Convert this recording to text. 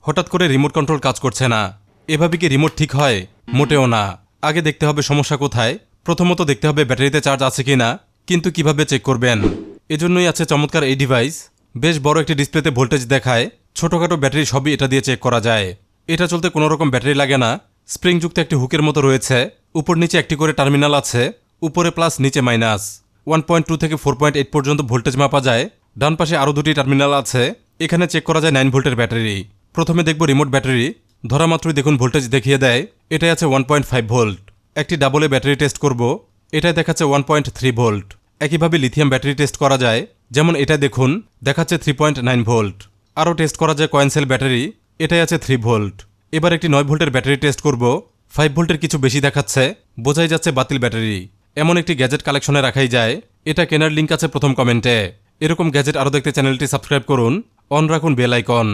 হঠাৎ করে remote control কাজ করছে না। এভাবে কি রিমোট ঠিক হয়? মোটেও না। আগে দেখতে হবে সমস্যা কোথায়। প্রথমত দেখতে হবে ব্যাটারিতে চার্জ আছে কিনা, কিন্তু কিভাবে চেক করবেন? এজন্যই আছে চমৎকার এই ডিভাইস। বেশ বড় একটি ডিসপ্লেতে ভোল্টেজ দেখায়, ছোটখাটো ব্যাটারি সবই এটা দিয়ে চেক করা যায়। এটা চলতে কোনো রকম ব্যাটারি লাগে না। স্প্রিংযুক্ত একটি হুকের মতো রয়েছে, উপর নিচে একটি করে টার্মিনাল আছে, উপরে প্লাস নিচে মাইনাস। 1.2 থেকে 4.8 পর্যন্ত ভোল্টেজ মাপা যায়। ডান পাশে আরও দুটি টার্মিনাল আছে, এখানে চেক করা যায় 9 ভোল্টের ব্যাটারি। প্রথমে দেখব রিমোট ব্যাটারি। ধরা মাত্রই দেখুন ভোল্টেজ দেখিয়ে দেয়, এটাই আছে 1.5 ভোল্ট। একটি ডাবলে ব্যাটারি টেস্ট করব, এটাই দেখাচ্ছে 1.3 ভোল্ট। একইভাবে লিথিয়াম ব্যাটারি টেস্ট করা যায়, যেমন এটা দেখুন দেখাচ্ছে 3.9 ভোল্ট। আরও টেস্ট করা যায় কয়েন সেল ব্যাটারি, এটাই আছে 3 ভোল্ট। এবার একটি 9 ভোল্টের ব্যাটারি টেস্ট করব, 5 ভোল্টের কিছু বেশি দেখাচ্ছে, বোঝাই যাচ্ছে বাতিল ব্যাটারি। এমন একটি গ্যাজেট কালেকশনে রাখাই যায়, এটা কেনার লিঙ্ক আছে প্রথম কমেন্টে। এরকম গ্যাজেট আরও দেখতে চ্যানেলটি সাবস্ক্রাইব করুন, অন রাখুন বেল আইকন।